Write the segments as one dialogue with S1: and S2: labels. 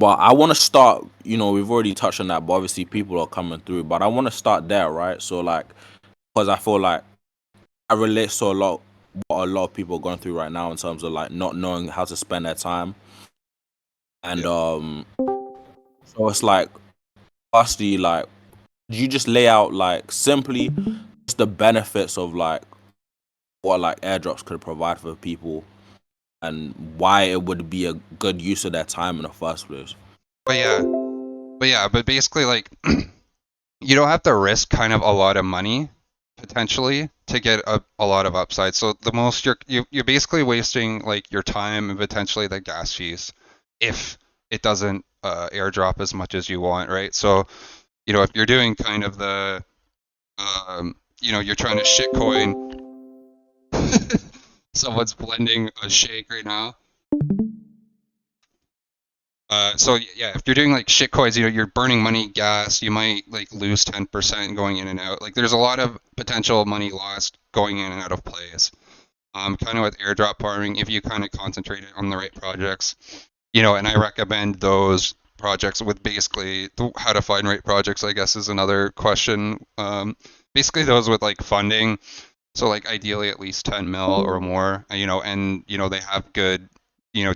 S1: But I want to start. We've already touched on that, but obviously people are coming through. But I want to start there, right? So like, because I feel like I relate to a lot what a lot of people are going through right now in terms of like not knowing how to spend their time, and
S2: Yeah.
S1: so it's like, firstly, like, you just lay out like simply just the benefits of like what like airdrops could provide for people and why it would be a good use of their time in the first place.
S2: But yeah, but basically, like, you don't have to risk kind of a lot of money potentially to get a lot of upside. So the most you're basically wasting like your time and potentially the gas fees if it doesn't airdrop as much as you want, right? So if you're doing kind of the you're trying to shitcoin. Someone's blending a shake right now. So yeah, if you're doing like shit coins, you're burning money, gas, you might like lose 10% going in and out. Like there's a lot of potential money lost going in and out of plays. Kind of with airdrop farming, if you kind of concentrate it on the right projects, and I recommend those projects with basically how to find right projects, I guess, is another question. Basically those with like funding. So like ideally at least 10 mil or more, and they have good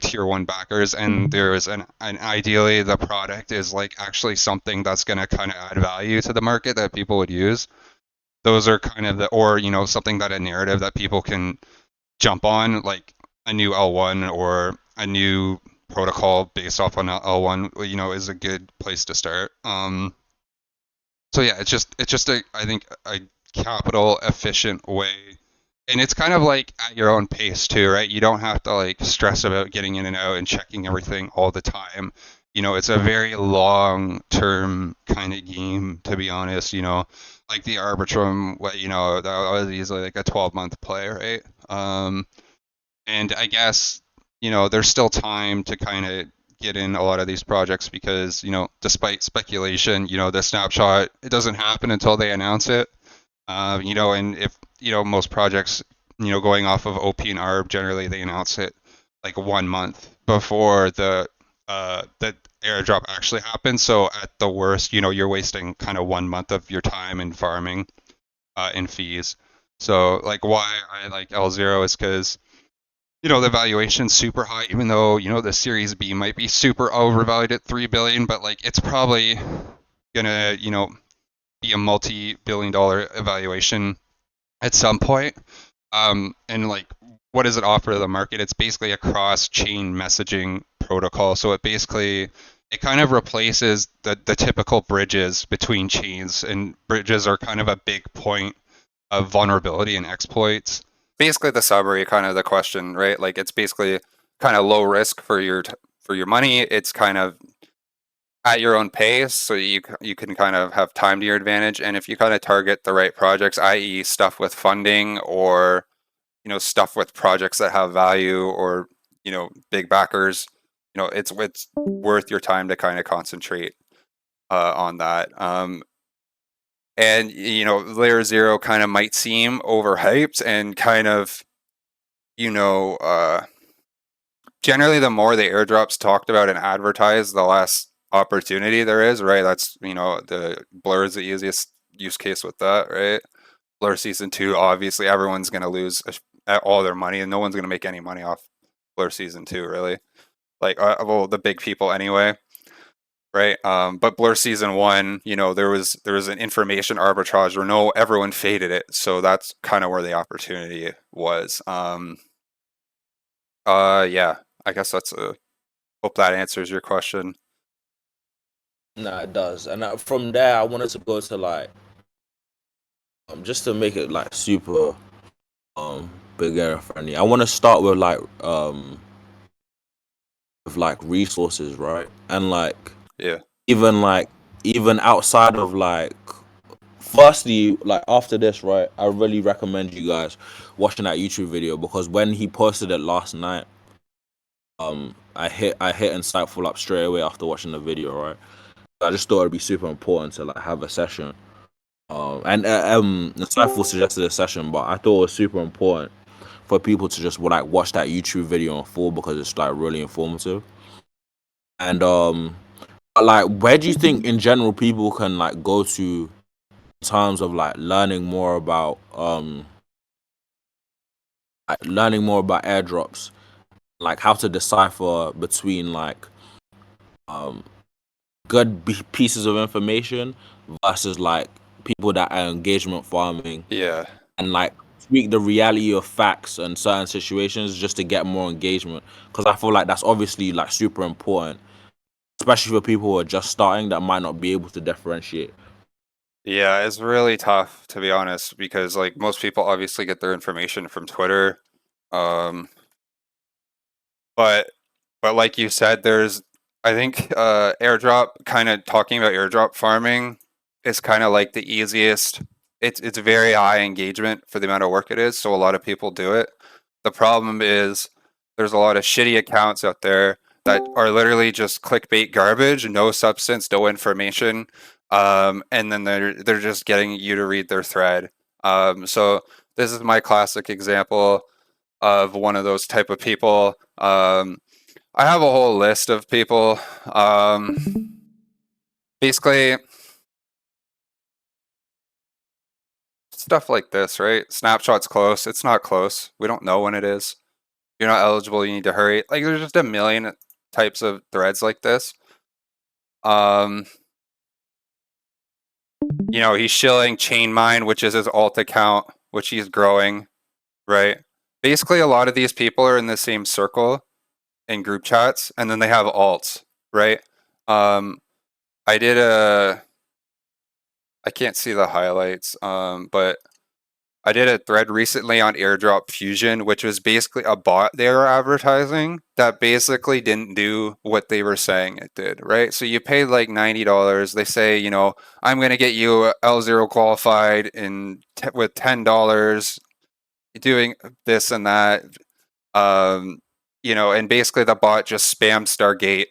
S2: tier one backers, and there is an ideally the product is like actually something that's going to kind of add value to the market that people would use. Those are kind of or something that a narrative that people can jump on, like a new L1 or a new protocol based off on L1, is a good place to start. So yeah, it's just I think a capital efficient way, and it's kind of like at your own pace too, right? You don't have to like stress about getting in and out and checking everything all the time. It's a very long term kind of game, to be honest. Like the Arbitrum, that was easily like a 12-month play, right? And I guess there's still time to kind of get in a lot of these projects because despite speculation, the snapshot, it doesn't happen until they announce it. And if most projects going off of OP and ARB, generally they announce it like 1 month before the airdrop actually happens. So at the worst, you're wasting kind of 1 month of your time in farming in fees. So like why I like L0 is because the valuation's super high, even though the Series B might be super overvalued at 3 billion, but like it's probably gonna be a multi-billion-dollar evaluation at some point. And like, what does it offer to the market? It's basically a cross-chain messaging protocol. So it kind of replaces the typical bridges between chains, and bridges are kind of a big point of vulnerability and exploits. Basically the summary, kind of the question, right? Like it's basically kind of low risk for your money. It's kind of at your own pace, so you can kind of have time to your advantage. And if you kind of target the right projects, i.e., stuff with funding or stuff with projects that have value or big backers, it's worth your time to kind of concentrate on that. And layer 0 kind of might seem overhyped and kind of generally the more the airdrops talked about and advertised, the less opportunity there is, right? That's the Blur is the easiest use case with that, right? Blur season 2, obviously everyone's going to lose all their money, and no one's going to make any money off Blur season 2, really. Like well, the big people anyway, right? But Blur season 1, there was an information arbitrage where everyone faded it, so that's kind of where the opportunity was. Yeah, I guess hope that answers your question.
S1: Nah, it does. And from there, I wanted to go to like, just to make it like super beginner friendly. I want to start with like resources, right? And like
S2: Yeah.
S1: even outside of like, firstly, like after this, right, I really recommend you guys watching that YouTube video, because when he posted it last night, I hit Insightful up straight away after watching the video, right? I just thought it'd be super important to like have a session. And Insightful suggested a session, but I thought it was super important for people to just like watch that YouTube video in full, because it's like really informative. And like, where do you think in general people can like go to in terms of like learning more about airdrops, like how to decipher between like um good pieces of information versus like people that are engagement farming,
S3: Yeah.
S1: and like tweak the reality of facts and certain situations just to get more engagement? Because I feel like that's obviously like super important, especially for people who are just starting that might not be able to differentiate.
S3: Yeah, it's really tough to be honest because like most people obviously get their information from Twitter. Um but like you said, there's I think airdrop kind of talking about airdrop farming is kind of like the easiest. It's very high engagement for the amount of work it is, so a lot of people do it. The problem is there's a lot of shitty accounts out there that are literally just clickbait garbage, no substance, no information, and then they're just getting you to read their thread. So this is my classic example of one of those type of people. I have a whole list of people. Basically, stuff like this, right? Snapshot's close. It's not close. We don't know when it is. You're not eligible. You need to hurry. Like, there's just a million types of threads like this. You know, he's shilling Chainmine, which is his alt account, which he's growing, right? Basically, a lot of these people are in the same circle in group chats, and then they have alts, right? I did I can't see the highlights, but I did a thread recently on Airdrop Fusion, which was basically a bot they were advertising that basically didn't do what they were saying it did, right? So you paid like $90. They say, you know, I'm going to get you L0 qualified with $10, doing this and that. You know, and basically the bot just spammed Stargate,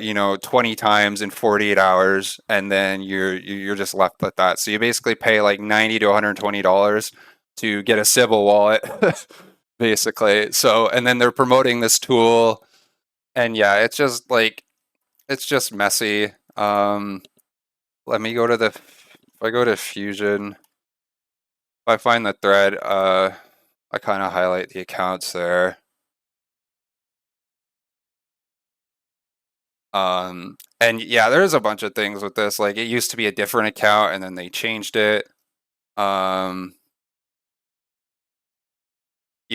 S3: you know, 20 times in 48 hours, and then you're just left with that. So you basically pay like $90 to $120 to get a Sybil wallet, basically. So, and then they're promoting this tool, and yeah, it's just like it's just messy. Let me go to if I go to Fusion, if I find the thread, I kind of highlight the accounts there. And yeah, there's a bunch of things with this. Like it used to be a different account and then they changed it. You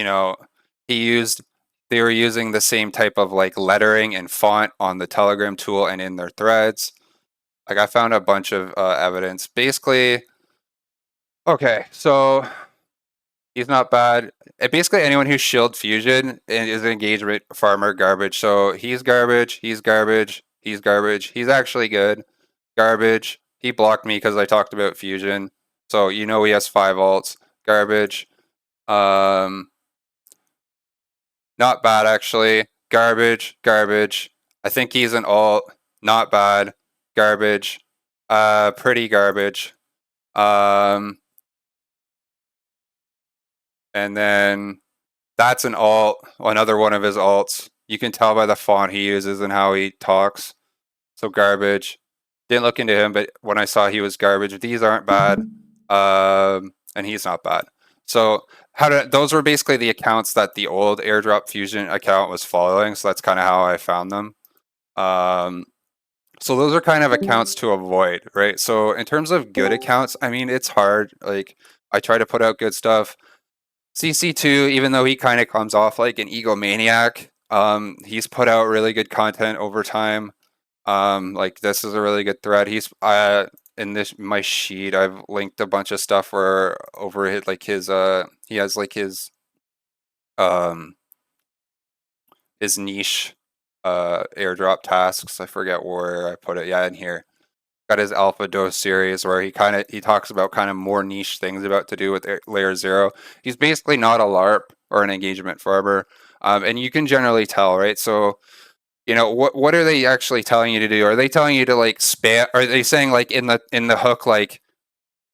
S3: know, they were using the same type of like lettering and font on the Telegram tool and in their threads. Like I found a bunch of evidence. Basically, okay, so he's not bad. Basically, anyone who shilled Fusion is an engagement farmer garbage. So he's garbage. He's garbage. He's garbage. He's actually good. Garbage. He blocked me because I talked about Fusion. So you know he has 5 alts. Garbage. Not bad actually. Garbage. Garbage. I think he's an alt. Not bad. Garbage. Pretty garbage. And then that's an alt, another one of his alts. You can tell by the font he uses and how he talks. So garbage. Didn't look into him, but when I saw he was garbage, these aren't bad. And he's not bad. So those were basically the accounts that the old Airdrop Fusion account was following. So that's kind of how I found them. So those are kind of accounts to avoid, right? So in terms of good accounts, I mean, it's hard. Like I try to put out good stuff. CC2, even though he kind of comes off like an egomaniac, he's put out really good content over time. Like this is a really good thread. He's in my sheet, I've linked a bunch of stuff where over his he has like his niche airdrop tasks. I forget where I put it. Yeah, in here. Got his alpha dose series where he talks about kind of more niche things about to do with layer 0. He's basically not a LARP or an engagement farmer, and you can generally tell, right? So you know what are they actually telling you to do? Are they telling you to like spam? Are they saying like in the hook like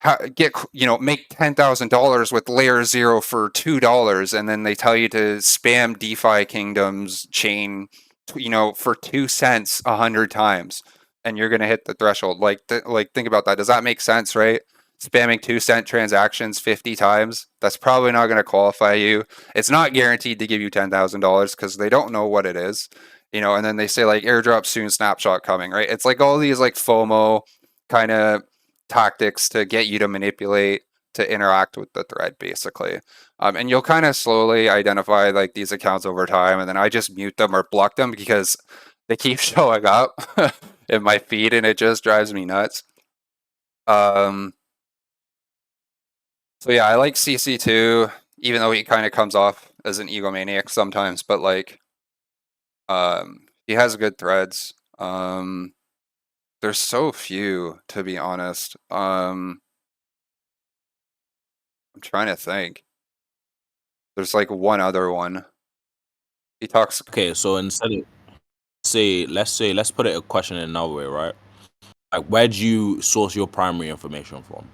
S3: make $10,000 with layer 0 for $2, and then they tell you to spam DeFi Kingdom's chain for 2 cents 100 times, and you're gonna hit the threshold. Like, think about that. Does that make sense, right? Spamming 2 cent transactions 50 times, that's probably not gonna qualify you. It's not guaranteed to give you $10,000 because they don't know what it is, and then they say like airdrop soon, snapshot coming, right? It's like all these like FOMO kind of tactics to get you to manipulate to interact with the thread, basically. And you'll kind of slowly identify like these accounts over time, and then I just mute them or block them because they keep showing up in my feed, and it just drives me nuts. So yeah, I like CC2, even though he kind of comes off as an egomaniac sometimes, but like, he has good threads. There's so few, to be honest. I'm trying to think. There's like one other one. He talks.
S1: Okay, so instead of let's put it a question in another way, right? Like, where do you source your primary information from?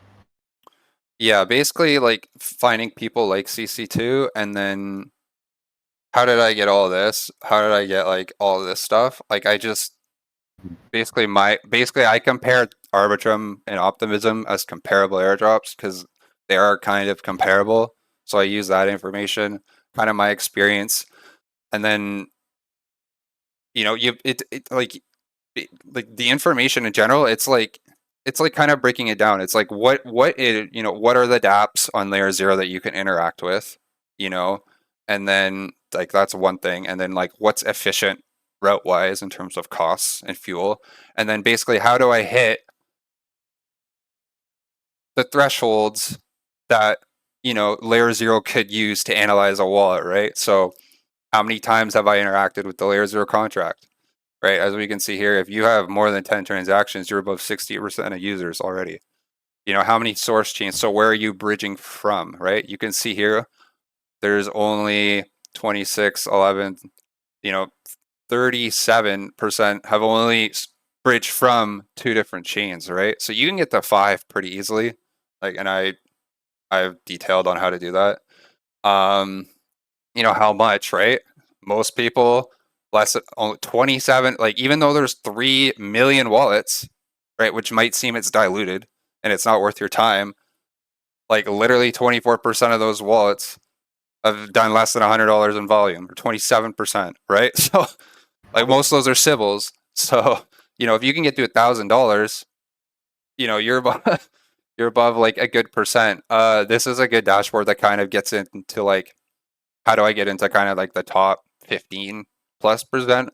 S3: Yeah, basically like finding people like CC2, and then how did I get all this? How did I get like all this stuff? Like I just basically I compared Arbitrum and Optimism as comparable airdrops because they are kind of comparable. So I use that information, kind of my experience, and then like the information in general. It's like kind of breaking it down. It's like what are the dApps on layer 0 that you can interact with, and then like that's one thing, and then like what's efficient route wise in terms of costs and fuel, and then basically how do I hit the thresholds that layer 0 could use to analyze a wallet, right? So how many times have I interacted with the layer 0 contract? Right, as we can see here, if you have more than 10 transactions, you're above 60% of users already. How many source chains? So where are you bridging from, right? You can see here, there's only 26, 11, 37% have only bridged from 2 different chains, right? So you can get to 5 pretty easily. Like, and I've detailed on how to do that. How much, right? Most people less than 27, like even though there's 3 million wallets, right, which might seem it's diluted and it's not worth your time, like literally 24% of those wallets have done less than $100 in volume, or 27%, right? So like most of those are civils. So if you can get to $1,000, you're above you're above like a good percent. This is a good dashboard that kind of gets into like how do I get into kind of like the top 15 plus percent,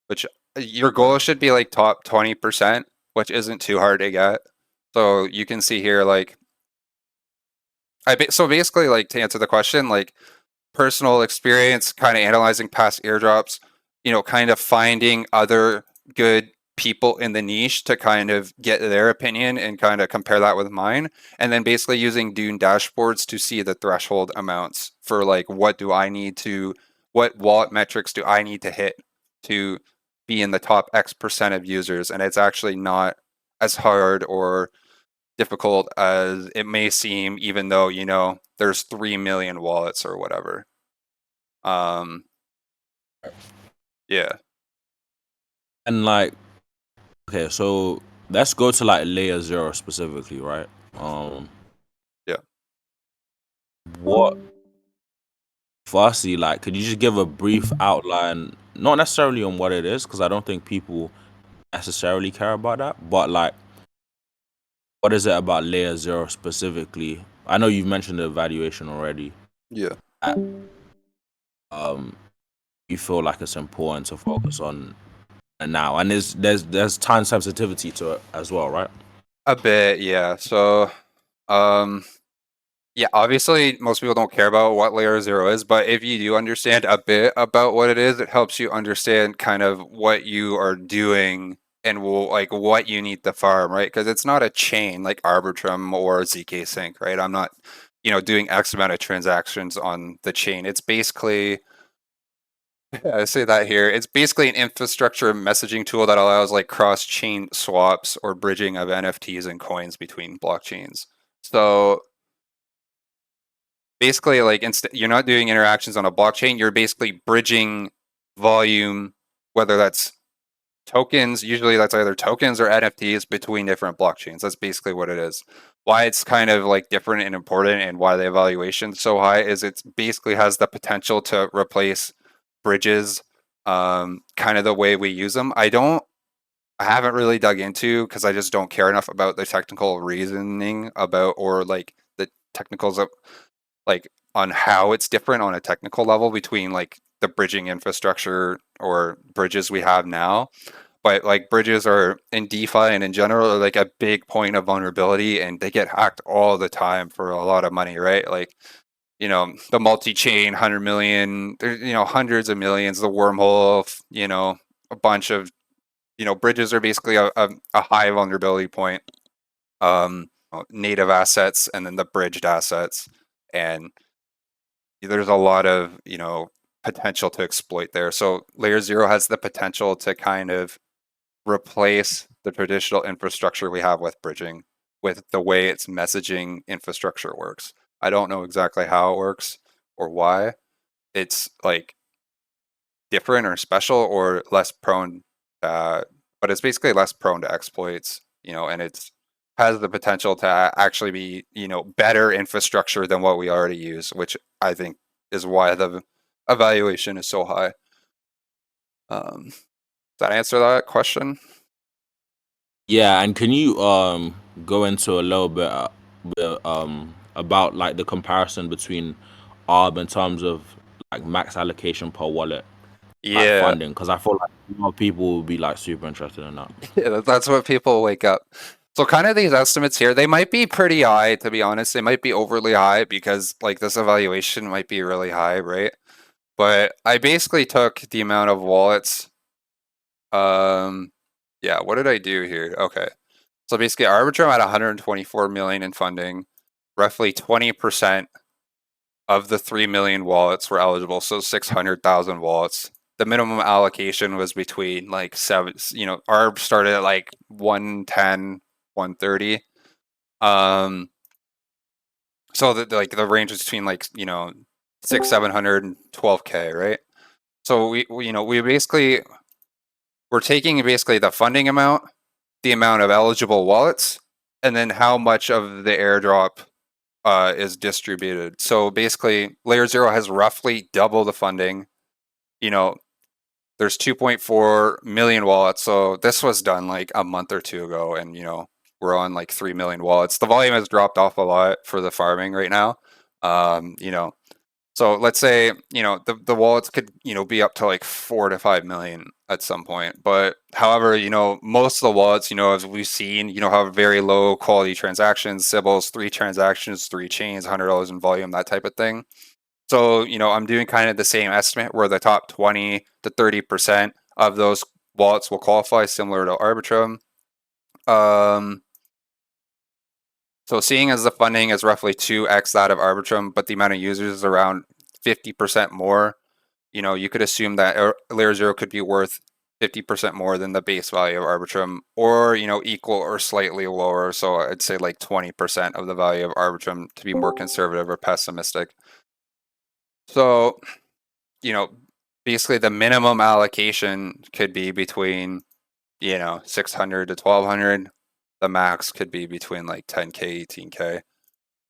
S3: which your goal should be like top 20%, which isn't too hard to get. So you can see here, like, so basically, like, to answer the question, like personal experience, kind of analyzing past airdrops, kind of finding other good people in the niche to kind of get their opinion and kind of compare that with mine, and then basically using Dune dashboards to see the threshold amounts for like what wallet metrics do I need to hit to be in the top X percent of users. And it's actually not as hard or difficult as it may seem, even though there's 3 million wallets or whatever. Yeah.
S1: And like, okay, so let's go to like layer 0 specifically, right?
S3: Yeah.
S1: What, firstly, like, could you just give a brief outline, not necessarily on what it is, because I don't think people necessarily care about that, but like, what is it about layer 0 specifically? I know you've mentioned the evaluation already.
S3: Yeah.
S1: You feel like it's important to focus on now, and there's time sensitivity to it as well, right?
S3: A bit, yeah. So, yeah, obviously most people don't care about what layer 0 is, but if you do understand a bit about what it is, it helps you understand kind of what you are doing and like what you need to farm, right? Because it's not a chain like Arbitrum or ZK Sync, right? I'm not, doing X amount of transactions on the chain. It's basically, I say that here. It's basically an infrastructure messaging tool that allows like cross-chain swaps or bridging of NFTs and coins between blockchains. So basically, like you're not doing interactions on a blockchain. You're basically bridging volume whether that's tokens, usually that's either tokens or NFTs between different blockchains. That's basically what it is. Why it's kind of like different and important and why the evaluation is so high is it basically has the potential to replace bridges, kind of the way we use them. I haven't really dug into because I just don't care enough about the technical reasoning about or like the technicals of like on how it's different on a technical level between like the bridging infrastructure or bridges we have now. But like bridges are in DeFi and in general are like a big point of vulnerability and they get hacked all the time for a lot of money, right? Like, you know, the multi-chain 100 million, you know, hundreds of millions, the wormhole, you know, a bunch of, you know, bridges are basically a high vulnerability point. Native assets and then the bridged assets. And there's a lot of, you know, potential to exploit there. So layer 0 has the potential to kind of replace the traditional infrastructure we have with bridging with the way its messaging infrastructure works. I don't know exactly how it works or why it's like different or special or less prone, but it's basically less prone to exploits, you know, and it's has the potential to actually be, you know, better infrastructure than what we already use, which I think is why the evaluation is so high. Does that answer that question?
S1: Yeah, and can you go into a little bit, about like the comparison between ARB in terms of like max allocation per wallet, like
S3: Yeah,
S1: funding? Because I feel like a lot of people will be like super interested in that.
S3: yeah, that's what people wake up. So kind of these estimates here, they might be pretty high, to be honest. They might be overly high because like this evaluation might be really high, right? But I basically took the amount of wallets. Yeah, what did I do here? Okay. So basically Arbitrum at 124 million in funding, roughly 20% of the 3 million wallets were eligible, so 600,000 wallets. The minimum allocation was between like seven, you know, ARB started at like 110, 130. So that like the range is between like, you know, 700 and 12K, right? So we you know, we're taking basically the funding amount, the amount of eligible wallets, and then how much of the airdrop is distributed. So basically, Layer 0 has roughly double the funding. You know, there's 2.4 million wallets. So this was done like a month or two ago, and you know, we're on like 3 million wallets. The volume has dropped off a lot for the farming right now. You know, so let's say, you know, the wallets could, you know, be up to like 4 to 5 million at some point. But however, you know, most of the wallets, you know, as we've seen, you know, have very low quality transactions, Sybil's 3 transactions, 3 chains, $100 in volume, that type of thing. So, you know, I'm doing kind of the same estimate where the top 20 to 30% of those wallets will qualify, similar to Arbitrum. So seeing as the funding is roughly 2x that of Arbitrum, but the amount of users is around 50% more, you know, you could assume that Layer 0 could be worth 50% more than the base value of Arbitrum, or, you know, equal or slightly lower. So I'd say like 20% of the value of Arbitrum to be more conservative or pessimistic. So, you know, basically the minimum allocation could be between, you know, 600 to 1200. The max could be between like 10K, 18K.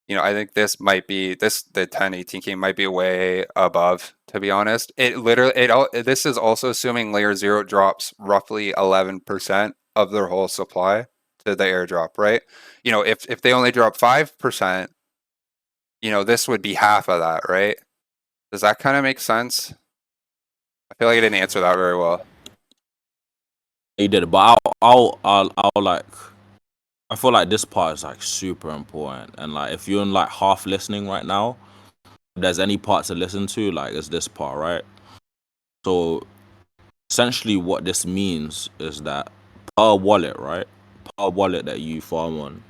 S3: You know, I think this might be the 10, 18K might be way above, to be honest. This is also assuming Layer 0 drops roughly 11% of their whole supply to the airdrop, right? You know, if they only drop 5%, you know, this would be half of that, right? Does that kind of make sense? I feel like I didn't answer that very well.
S1: You did it, but I'll like. I feel like this part is like super important, and like if you're in like half listening right now, if there's any part to listen to, like it's this part, right? So essentially, what this means is that per wallet, right? Per wallet that you farm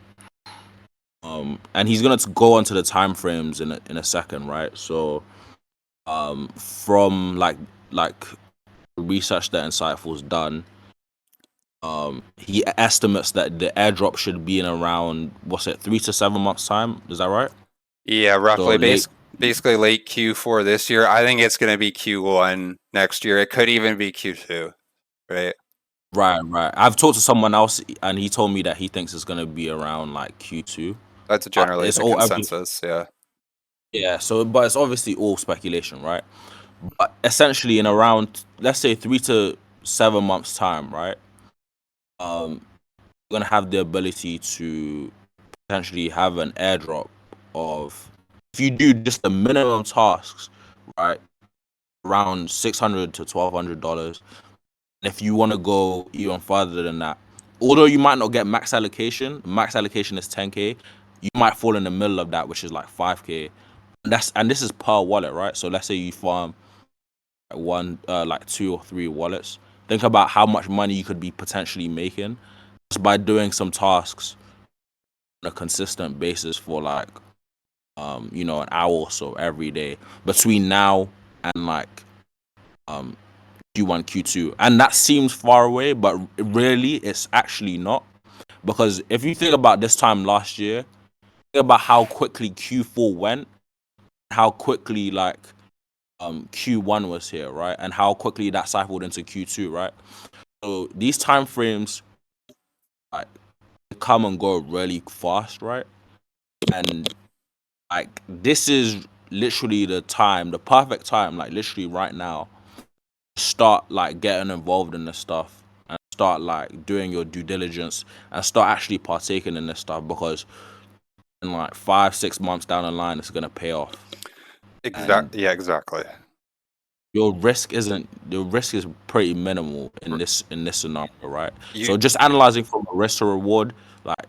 S1: on, and he's gonna go onto the time frames in a second, right? So, from like research that Insightful's done, he estimates that the airdrop should be in around, what's it, 3 to 7 months time? Is that right?
S3: Yeah, roughly.
S1: So
S3: Basically late Q4 this year. I think it's going to be Q1 next year. It could even be Q2. right?
S1: Right. I've talked to someone else, and he told me that he thinks it's gonna be around like Q2.
S3: That's generally
S1: It's
S3: the
S1: all
S3: consensus. Yeah.
S1: yeah. So, but it's obviously all speculation, right? But essentially, in around, let's say, 3 to 7 months time, right? You're gonna have the ability to potentially have an airdrop of, if you do just the minimum tasks, right, around $600 to $1,200. And if you want to go even further than that, although you might not get max allocation is 10K, you might fall in the middle of that, which is like 5K. And this is per wallet, right? So let's say you farm like 2 or 3 wallets. Think about how much money you could be potentially making just by doing some tasks on a consistent basis for like an hour or so every day between now and like um Q1, Q2. And that seems far away, but really it's actually not. Because if you think about this time last year, think about how quickly Q4 went, how quickly like Q1 was here, right? And how quickly that cycled into Q2, right? So these time frames like come and go really fast, right? And like this is literally the perfect time, like literally right now, start like getting involved in this stuff and start like doing your due diligence and start actually partaking in this stuff, because in like 5-6 months down the line it's gonna pay off.
S3: Yeah, exactly.
S1: Your risk is pretty minimal in this scenario, right?
S3: You,
S1: So just analyzing from a risk to reward, like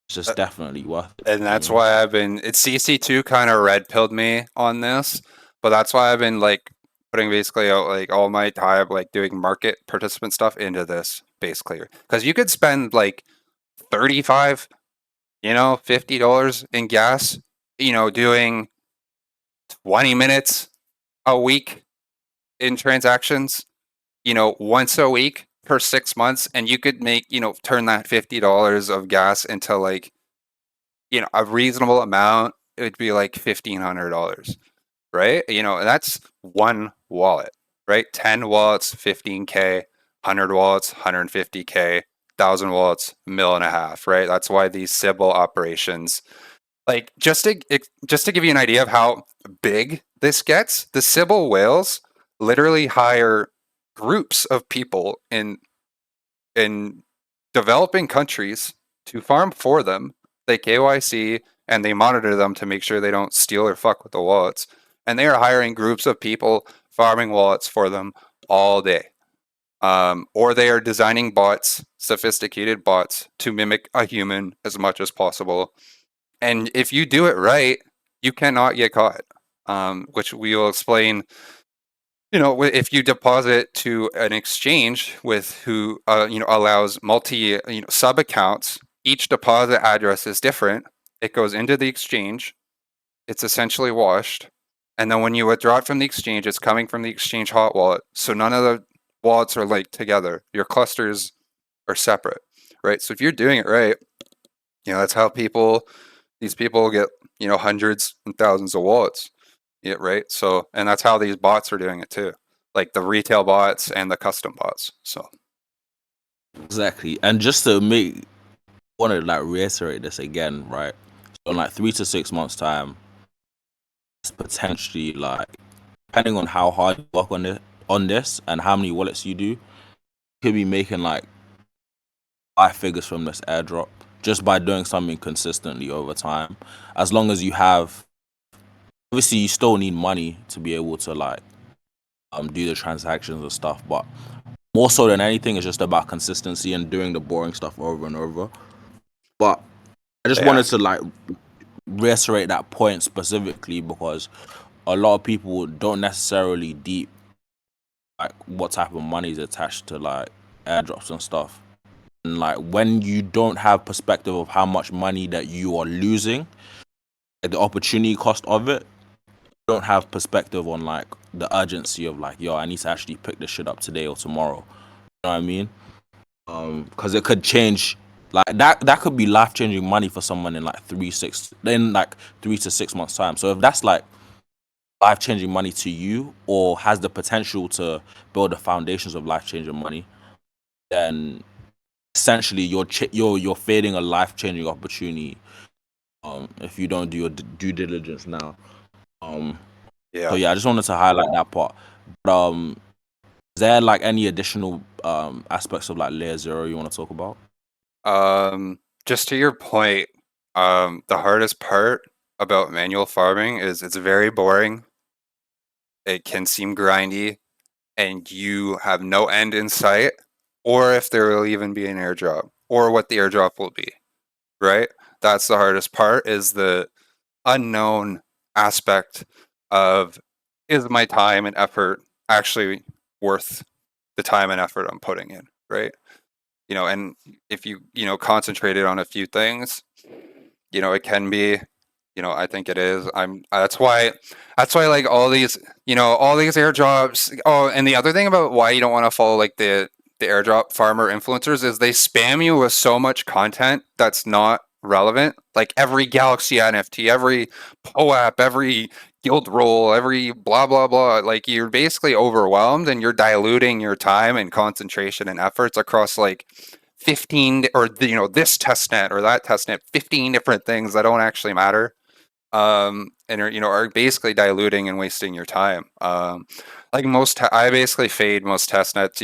S1: it's just definitely worth it.
S3: and that's why it's CC2 kind of red pilled me on this, but that's why I've been like putting basically out like all my time like doing market participant stuff into this basically, because you could spend like 35, $50 in gas, doing 20 minutes a week in transactions, once a week for 6 months, and you could make, turn that $50 of gas into like, a reasonable amount. It would be like $1,500, right? And that's one wallet, right? 10 wallets, 15K, 100 wallets, 150K, 1,000 wallets, $1.5 million, right? That's why these Sybil operations, like just to give you an idea of how big this gets, the Sybil whales literally hire groups of people in developing countries to farm for them. They KYC and they monitor them to make sure they don't steal or fuck with the wallets. And they are hiring groups of people farming wallets for them all day. Or they are designing bots, sophisticated bots, to mimic a human as much as possible. And if you do it right, you cannot get caught, which we will explain. If you deposit to an exchange with who allows multi sub accounts, each deposit address is different. It goes into the exchange, it's essentially washed, and then when you withdraw it from the exchange, it's coming from the exchange hot wallet. So none of the wallets are linked together. Your clusters are separate, right? So if you're doing it right, that's how these people get hundreds and thousands of wallets. Yeah, right. So, and that's how these bots are doing it too, like the retail bots and the custom bots. So,
S1: Exactly. And just want to like reiterate this again, right? So in like 3 to 6 months time, it's potentially like, depending on how hard you work on this and how many wallets you do, you could be making like 5 figures from this airdrop just by doing something consistently over time. As long as you have, obviously you still need money to be able to like do the transactions and stuff, but more so than anything, it's just about consistency and doing the boring stuff over and over. But I just wanted to like reiterate that point specifically because a lot of people don't necessarily deep like what type of money is attached to like airdrops and stuff. And like when you don't have perspective of how much money that you are losing, like the opportunity cost of it, you don't have perspective on like the urgency of like, yo, I need to actually pick this shit up today or tomorrow. You know what I mean? Because it could change like that could be life-changing money for someone in like 3 to 6 months time. So if that's like life-changing money to you or has the potential to build the foundations of life-changing money, then essentially you're fading a life-changing opportunity if you don't do your due diligence now. So
S3: Yeah.
S1: yeah, I just wanted to highlight that part. But is there like any additional aspects of like layer zero you want to talk about?
S3: Just to your point, the hardest part about manual farming is it's very boring. It can seem grindy, and you have no end in sight, or if there will even be an airdrop, or what the airdrop will be, right? That's the hardest part, is the unknown aspect of, is my time and effort actually worth the time and effort I'm putting in, right? And if you concentrated on a few things, it can be, I think it is. That's why like all these, all these airdrops. Oh, and the other thing about why you don't want to follow like the airdrop farmer influencers is they spam you with so much content that's not relevant. Like every Galaxy NFT, every POAP, every guild roll, every blah blah blah. Like you're basically overwhelmed, and you're diluting your time and concentration and efforts across like 15 or this test net or that test net, 15 different things that don't actually matter, and are basically diluting and wasting your time. Like I basically fade most test nets.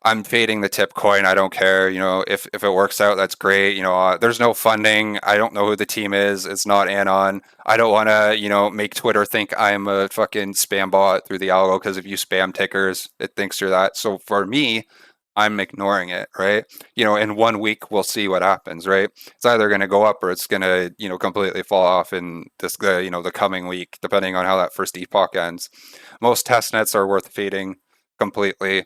S3: I'm fading the tip coin. I don't care. If it works out, that's great. There's no funding. I don't know who the team is. It's not Anon. I don't want to make Twitter think I'm a fucking spam bot through the algo, because if you spam tickers, it thinks you're that. So for me, I'm ignoring it, right? In 1 week we'll see what happens, right? It's either going to go up or it's going to, completely fall off in the coming week, depending on how that first epoch ends. Most test nets are worth fading completely.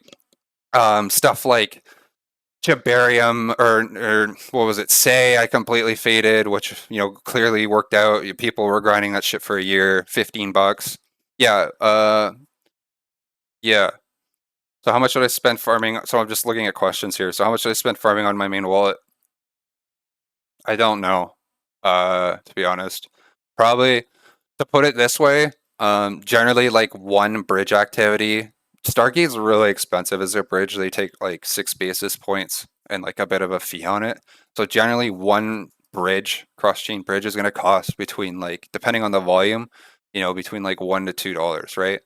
S3: Stuff like Chibarium or what was it? Say I completely faded, which clearly worked out. People were grinding that shit for a year, $15. Yeah, yeah. So how much did I spend farming? So I'm just looking at questions here. So how much did I spend farming on my main wallet? I don't know, to be honest. Probably, to put it this way, generally like one bridge activity. Stargate's really expensive as a bridge. They take like 6 basis points and like a bit of a fee on it. So generally one bridge, cross-chain bridge, is going to cost between, like, depending on the volume, between like $1 to $2, right?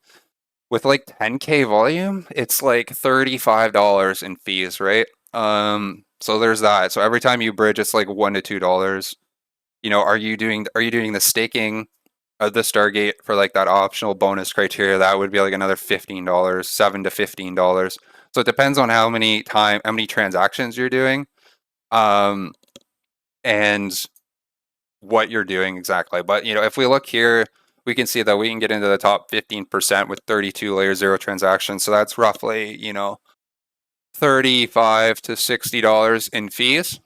S3: With like 10K volume, it's like $35 in fees, right? So there's that. So every time you bridge, it's like $1 to $2. Are you doing the staking of the Stargate for like that optional bonus criteria? That would be like another $15, $7 to $15. So it depends on how many transactions you're doing, and what you're doing exactly. But if we look here, we can see that we can get into the top 15% with 32 layer zero transactions. So that's roughly, $35 to $60 in fees.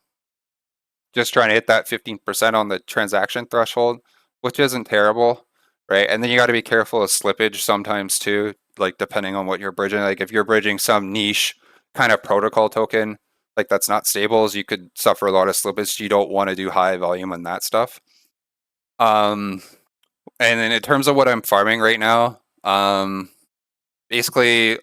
S3: Just trying to hit that 15% on the transaction threshold, which isn't terrible, right? And then you got to be careful of slippage sometimes too, like depending on what you're bridging. Like if you're bridging some niche kind of protocol token, like that's not stable, you could suffer a lot of slippage. You don't want to do high volume on that stuff. And then in terms of what I'm farming right now, basically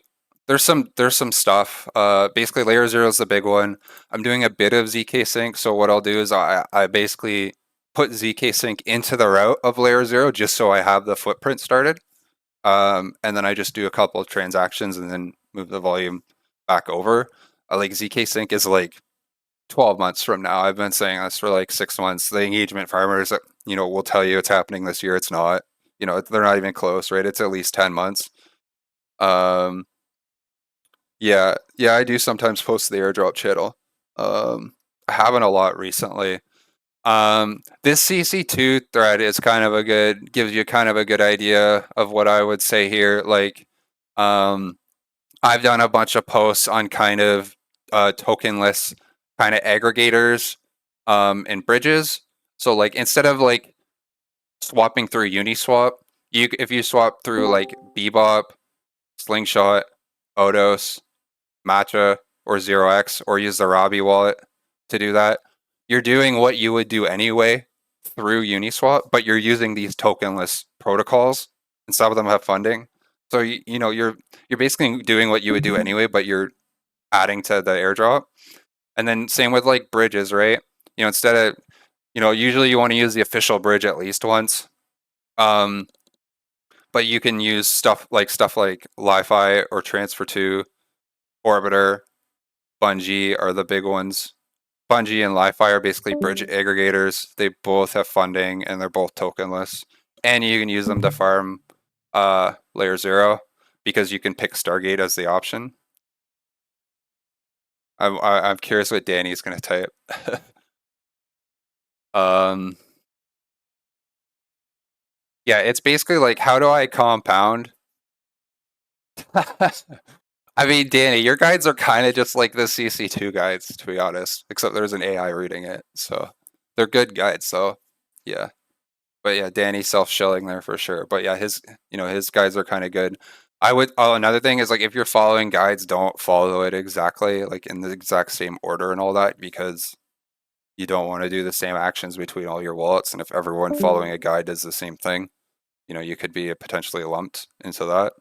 S3: there's some stuff. Basically layer zero is the big one. I'm doing a bit of ZK sync. So what I'll do is I basically put ZK sync into the route of layer zero just so I have the footprint started. And then I just do a couple of transactions and then move the volume back over. Like ZK sync is like 12 months from now. I've been saying this for like 6 months. The engagement farmers, will tell you it's happening this year. It's not. They're not even close, right? It's at least 10 months. Yeah, I do sometimes post to the airdrop channel. I haven't a lot recently. This CC2 thread is gives you kind of a good idea of what I would say here. Like, I've done a bunch of posts on kind of tokenless kind of aggregators and bridges. So like instead of like swapping through Uniswap, if you swap through like Bebop, Slingshot, Odos, Matcha, or 0x, or use the Robbie wallet to do that, you're doing what you would do anyway through Uniswap, but you're using these tokenless protocols, and some of them have funding. So you're basically doing what you would do anyway, but you're adding to the airdrop. And then same with like bridges, right? You know, instead of, you know, usually you want to use the official bridge at least once. But you can use stuff like Li-Fi or Transfer2, Orbiter, Bungie are the big ones. Bungie and Li-Fi are basically bridge aggregators. They both have funding and they're both tokenless. And you can use them to farm layer 0 because you can pick Stargate as the option. I'm curious what Danny's gonna type. Yeah, it's basically like, how do I compound? I mean, Danny, your guides are kind of just like the CC2 guides, to be honest, except there's an AI reading it, so they're good guides. So yeah, but yeah, Danny self-shilling there for sure. But yeah, his guides are kind of good. I would. Oh, another thing is like if you're following guides, don't follow it exactly like in the exact same order and all that, because you don't want to do the same actions between all your wallets. And if everyone following a guide does the same thing, you know, you could be potentially lumped into that.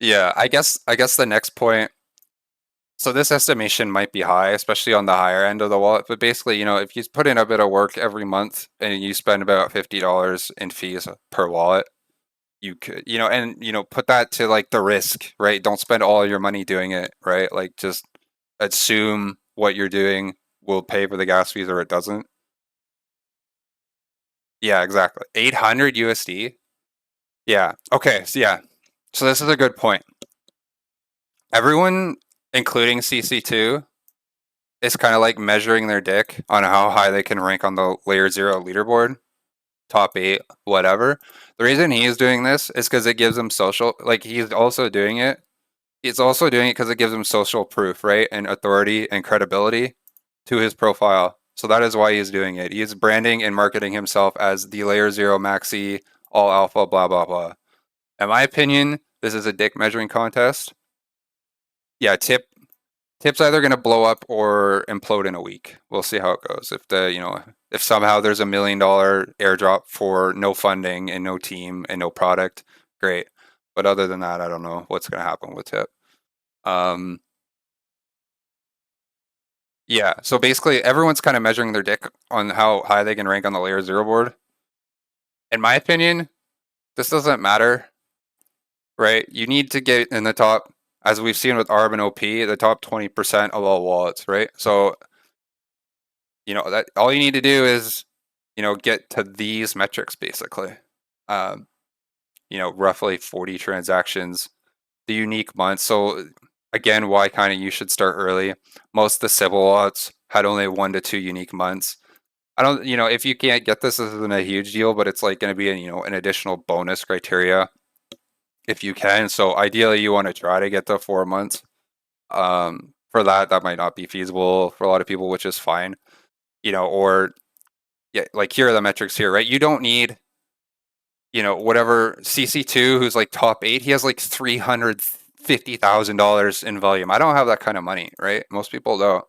S3: Yeah, I guess the next point. So this estimation might be high, especially on the higher end of the wallet. But basically, you know, if you put in a bit of work every month and you spend about $50 in fees per wallet, you could, you know, and you know, put that to like the risk, right? Don't spend all your money doing it, right? Like just assume what you're doing will pay for the gas fees or it doesn't. Yeah, exactly. 800 USD. Yeah. Okay. So yeah. So this is a good point. Everyone, including CC2, is kind of like measuring their dick on how high they can rank on the layer 0 leaderboard, top 8, whatever. The reason he is doing this is because it gives him social, like he's also doing it. He's also doing it because it gives him social proof, right? And authority and credibility to his profile. So that is why he's doing it. He's branding and marketing himself as the layer 0 maxi, all alpha, blah, blah, blah. In my opinion, this is a dick measuring contest. Yeah, Tip's either going to blow up or implode in a week. We'll see how it goes. If somehow there's $1 million airdrop for no funding and no team and no product, great. But other than that, I don't know what's going to happen with Tip. Yeah, so basically everyone's kind of measuring their dick on how high they can rank on the layer 0 board. In my opinion, this doesn't matter, right? You need to get in the top, as we've seen with ARB and OP, the top 20% of all wallets, right? So, you know, that all you need to do is, you know, get to these metrics basically. You know, roughly 40 transactions, the unique months. So again, why kind of you should start early. Most of the Sybil wallets had only 1 to 2 unique months. I don't, you know, if you can't get this isn't a huge deal, but it's like going to be, an additional bonus criteria if you can. So ideally, you want to try to get to 4 months. For that might not be feasible for a lot of people, which is fine. You know, or yeah, like here are the metrics here, right? You don't need, whatever CC2 who's like top 8, he has like $350,000 in volume. I don't have that kind of money, right? Most people don't.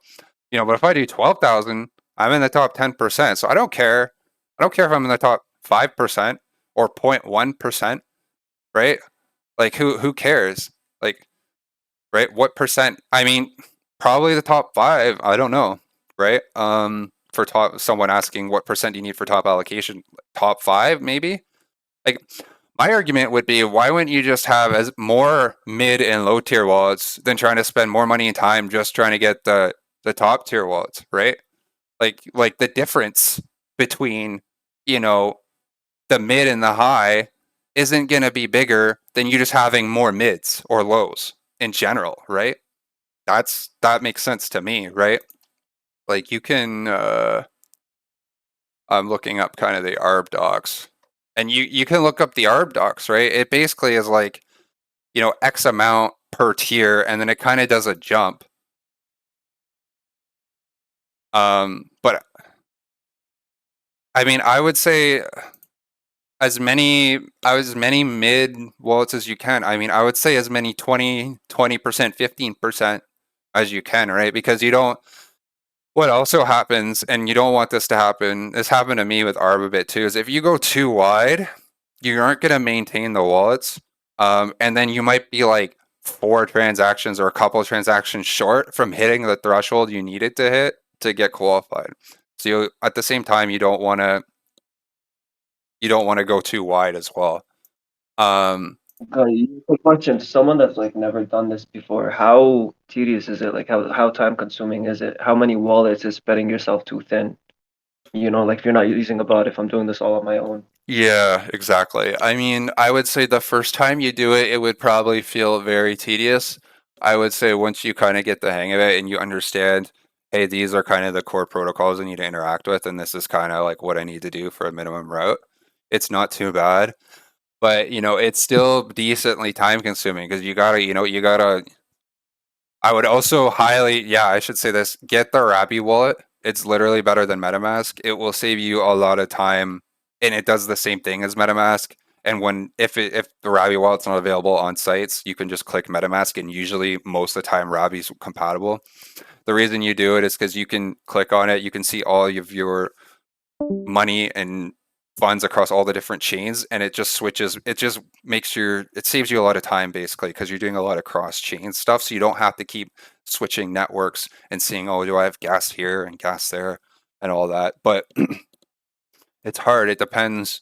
S3: But if I do 12,000, I'm in the top 10%. So I don't care. I don't care if I'm in the top 5% or 0.1%, right? Like who cares? Like, right? What percent? I mean, probably the top 5. I don't know, right? For someone asking what percent do you need for top allocation? Top 5, maybe? Like, my argument would be, why wouldn't you just have as more mid and low tier wallets than trying to spend more money and time just trying to get the top tier wallets, right? Like the difference between, the mid and the high isn't going to be bigger than you just having more mids or lows in general, right? That makes sense to me, right? Like you can, I'm looking up kind of the ARB docs, and you can look up the ARB docs, right? It basically is like, X amount per tier, and then it kind of does a jump. But I mean, I would say as many mid wallets as you can. I mean, I would say as many 20%, 15% as you can, right? Because you don't, What also happens, and you don't want this to happen, this happened to me with ARB a bit too, is if you go too wide, you aren't going to maintain the wallets. And then you might be like 4 transactions or a couple of transactions short from hitting the threshold you needed to hit to get qualified. So you, at the same time, you don't want to go too wide as well.
S4: Quick question. Someone that's like never done this before, how tedious is it? Like how time consuming is it? How many wallets is spreading yourself too thin? You know, like if you're not using a bot, if I'm doing this all on my own.
S3: Yeah, exactly. I mean, I would say the first time you do it, it would probably feel very tedious. I would say once you kind of get the hang of it and you understand, hey, these are kind of the core protocols I need to interact with, and this is kind of like what I need to do for a minimum route, it's not too bad. But, you know, it's still decently time consuming because you gotta, I would also highly, yeah, I should say this, get the Rappi wallet. It's literally better than MetaMask. It will save you a lot of time, and it does the same thing as MetaMask. And if the Rappi wallet's not available on sites, you can just click MetaMask, and usually most of the time Rappi's compatible. The reason you do it is because you can click on it, you can see all of your money and funds across all the different chains, and it just it saves you a lot of time basically because you're doing a lot of cross chain stuff, so you don't have to keep switching networks and seeing, oh, do I have gas here and gas there and all that. But it's hard. It depends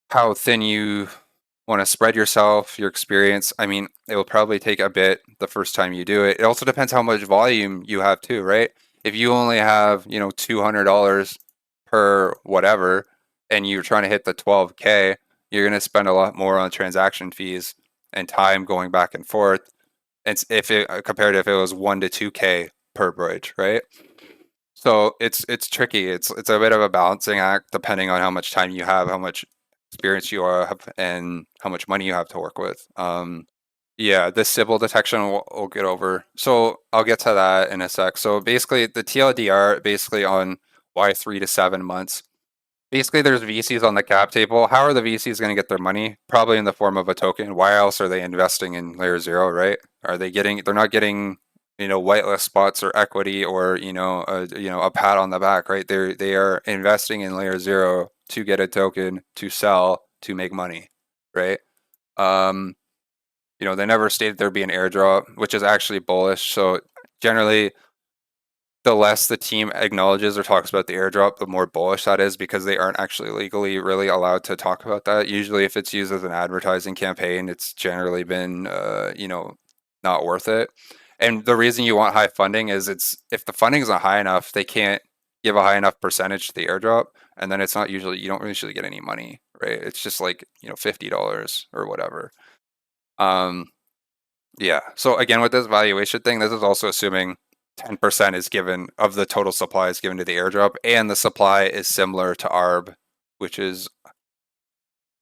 S3: how thin you want to spread yourself, your experience. I mean, it will probably take a bit the first time you do it. It also depends how much volume you have too, right? If you only have, $200 per whatever, and you're trying to hit the 12K, you're going to spend a lot more on transaction fees and time going back and forth. It's compared to if it was 1 to 2K per bridge, right? So it's tricky. It's a bit of a balancing act depending on how much time you have, how much experience you have, and how much money you have to work with. Yeah, the Sybil detection we'll get over. So I'll get to that in a sec. So basically, the TLDR basically on why 3 to 7 months. Basically, there's VCs on the cap table. How are the VCs going to get their money? Probably in the form of a token. Why else are they investing in Layer Zero, right? Are they getting? They're not getting, whitelist spots or equity or a pat on the back, right? They are investing in Layer Zero to get a token to sell to make money, right? They never stated there'd be an airdrop, which is actually bullish. So generally, the less the team acknowledges or talks about the airdrop, the more bullish that is because they aren't actually legally really allowed to talk about that. Usually, if it's used as an advertising campaign, it's generally been, not worth it. And the reason you want high funding is if the funding isn't high enough, they can't give a high enough percentage to the airdrop, and then it's not usually you don't usually get any money, right? It's just like $50 or whatever. Yeah. So again, with this valuation thing, this is also assuming 10% is given of the total supply is given to the airdrop, and the supply is similar to ARB, which is,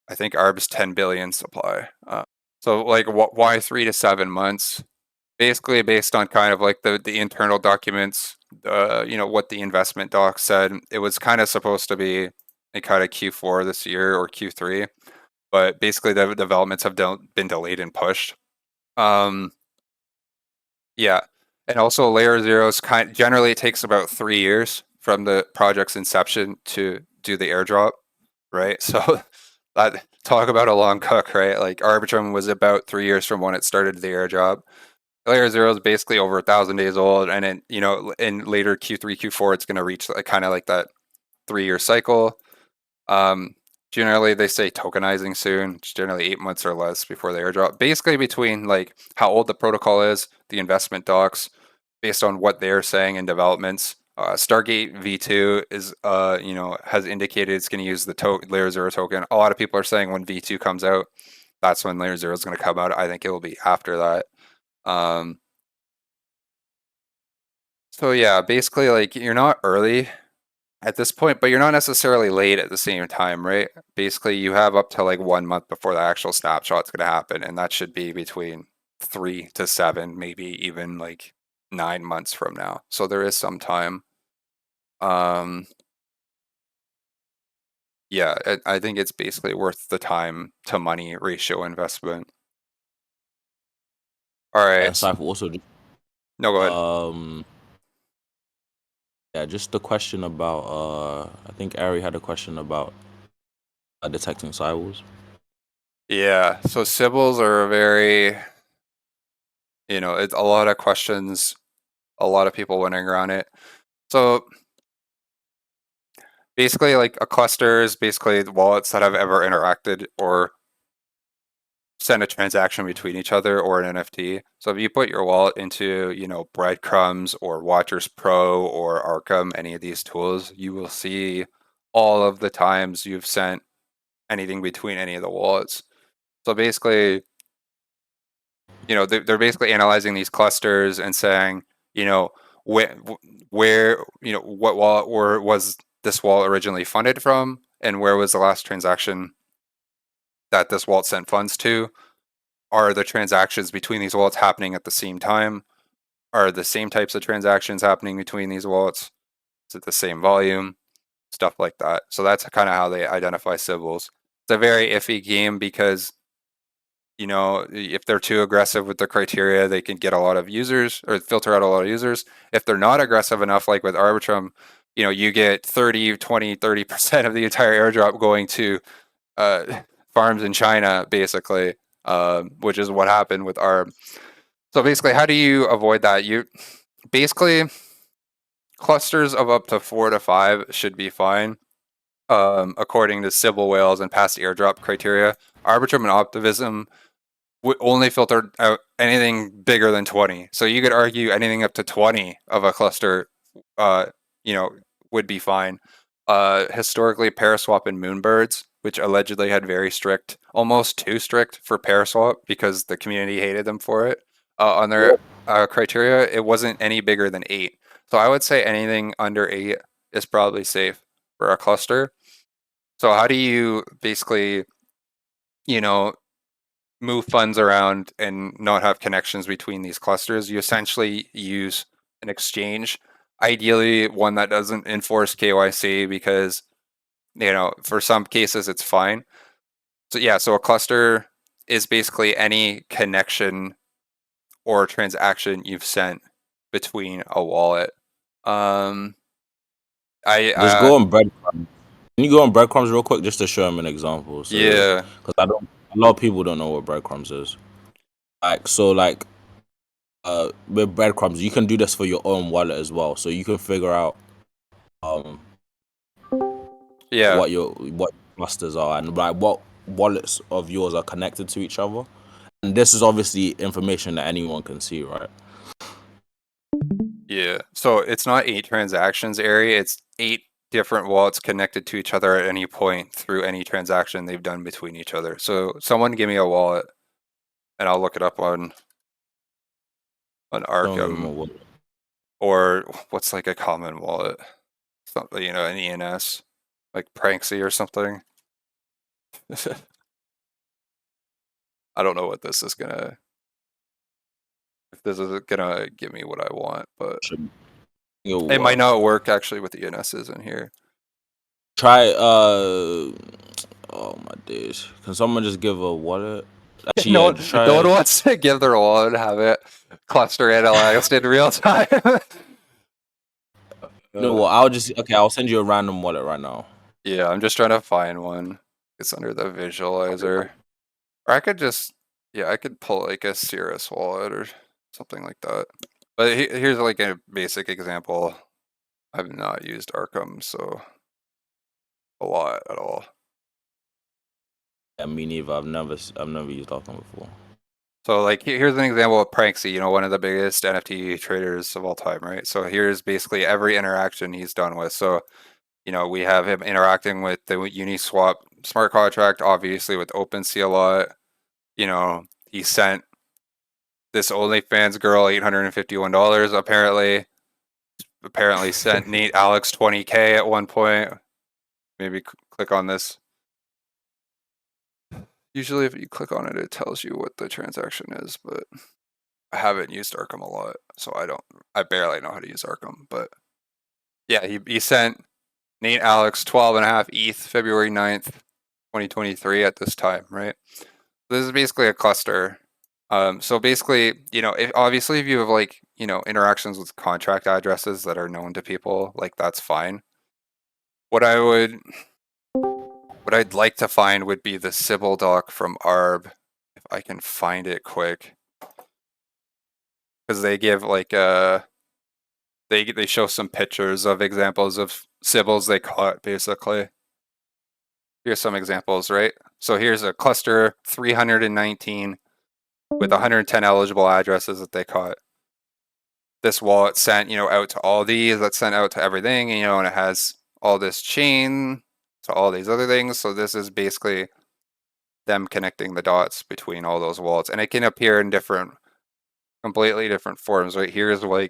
S3: I think ARB's 10 billion supply. So like, why 3 to 7 months? Basically, based on kind of like the internal documents, what the investment doc said, it was kind of supposed to be in kind of Q4 this year or Q3, but basically the developments have been delayed and pushed. Yeah, and also Layer Zero's generally it takes about 3 years from the project's inception to do the airdrop, right? So that talk about a long cook, right? Like Arbitrum was about 3 years from when it started the airdrop. Layer Zero is basically over 1,000 days old, and then in later Q3, Q4, it's going to reach kind of like that 3-year cycle. Generally, they say tokenizing soon. It's generally 8 months or less before the airdrop. Basically, between like how old the protocol is, the investment docs, based on what they're saying in developments. Stargate V2 is, has indicated it's going to use the Layer Zero token. A lot of people are saying when V2 comes out, that's when Layer Zero is going to come out. I think it will be after that. So yeah, basically, like you're not early at this point, but you're not necessarily late at the same time, right? Basically, you have up to like 1 month before the actual snapshot's going to happen, and that should be between 3 to 7, maybe even like 9 months from now. So there is some time. Yeah, I think it's basically worth the time to money ratio investment. All right.
S1: Cypher also.
S3: No, go ahead.
S1: Yeah, just the question about I think Ari had a question about detecting sidewalls.
S3: Yeah, so Sybils are very, it's a lot of questions, a lot of people wondering around it. So basically, like a cluster is basically the wallets that have ever interacted or sent a transaction between each other or an NFT. So if you put your wallet into, Breadcrumbs or Watchers Pro or Arkham, any of these tools, you will see all of the times you've sent anything between any of the wallets. So basically, they're basically analyzing these clusters and saying, where, what wallet was this wallet originally funded from, and where was the last transaction that this wallet sent funds to? Are the transactions between these wallets happening at the same time? Are the same types of transactions happening between these wallets? Is it the same volume? Stuff like that. So that's kind of how they identify Sybils. It's a very iffy game because if they're too aggressive with the criteria, they can get a lot of users or filter out a lot of users. If they're not aggressive enough, like with Arbitrum, you get 30, 20, 30% of the entire airdrop going to farms in China, basically, which is what happened with ARB. So basically, how do you avoid that? You basically clusters of up to 4 to 5 should be fine, according to Sybil Whales and past airdrop criteria. Arbitrum and Optimism would only filter out anything bigger than 20. So you could argue anything up to 20 of a cluster, would be fine. Historically, Paraswap and Moonbirds, which allegedly had very strict, almost too strict for Paraswap because the community hated them for it, on their criteria, it wasn't any bigger than 8. So I would say anything under 8 is probably safe for a cluster. So how do you basically, move funds around and not have connections between these clusters? You essentially use an exchange, ideally one that doesn't enforce KYC because, for some cases it's fine. So yeah, so a cluster is basically any connection or transaction you've sent between a wallet. I
S1: Just go on breadcrumbs. Can you go on breadcrumbs real quick just to show them an example? So,
S3: yeah,
S1: because a lot of people don't know what breadcrumbs is. With breadcrumbs, you can do this for your own wallet as well. So you can figure out
S3: yeah.
S1: what clusters are and like what wallets of yours are connected to each other. And this is obviously information that anyone can see, right?
S3: Yeah. So it's not 8 transactions area, it's 8 different wallets connected to each other at any point through any transaction they've done between each other. So someone give me a wallet and I'll look it up on
S1: Don't give them a
S3: Arkham,
S1: wallet.
S3: or what's like a common wallet? Something, an ENS, like Pranksy or something. I don't know what this is gonna, if this is gonna give me what I want, but it might not work actually with the ENSs in here.
S1: Try oh my days. Can someone just give a wallet? Actually,
S3: No,
S1: yeah, just try.
S3: no one wants to give their wallet and have it cluster analyzed in real time.
S1: No, well, I'll send you a random wallet right now.
S3: Yeah, I'm just trying to find one. It's under the visualizer. Or I could just, I could pull like a Cirrus wallet or something like that. But here's like a basic example. I've not used Arkham, so a lot at all.
S1: Yeah, me neither. I've never used Arkham before.
S3: So like here's an example of Pranksy, one of the biggest NFT traders of all time, right? So here's basically every interaction he's done with. So, we have him interacting with the Uniswap smart contract, obviously with OpenSea a lot. He sent this OnlyFans girl $851 apparently sent Nate Alex 20K at one point. Maybe click on this. Usually if you click on it, it tells you what the transaction is, but I haven't used Arkham a lot, so I barely know how to use Arkham, but yeah, he sent Nate Alex 12.5 ETH February 9th, 2023 at this time, right? This is basically a cluster. So basically, obviously if you have like, interactions with contract addresses that are known to people, like that's fine. What I'd like to find would be the Sybil doc from ARB, if I can find it quick. Because they give like they show some pictures of examples of Sybils they caught basically. Here's some examples, right? So here's a cluster 319 with 110 eligible addresses that they caught. This wallet sent, out to all these, that's sent out to everything, and it has all this chain to all these other things. So this is basically them connecting the dots between all those wallets. And it can appear in completely different forms, right? Here's one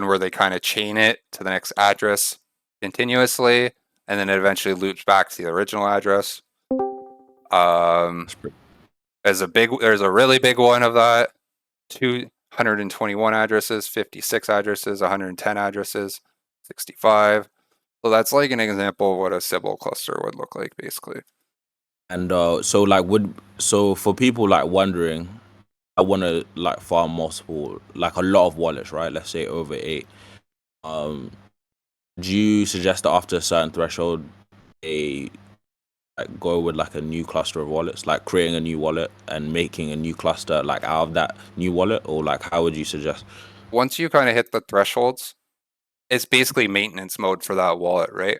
S3: where they kind of chain it to the next address continuously, and then it eventually loops back to the original address. There's a really big one of that. 221 addresses, 56 addresses, 110 addresses, 65. So that's like an example of what a Sybil cluster would look like, basically.
S1: And so for people like wondering, I want to like farm multiple, like a lot of wallets, right? Let's say over 8. Do you suggest that after a certain threshold, they like go with like a new cluster of wallets, like creating a new wallet and making a new cluster like out of that new wallet, or like how would you suggest?
S3: Once you kind of hit the thresholds, it's basically maintenance mode for that wallet, right?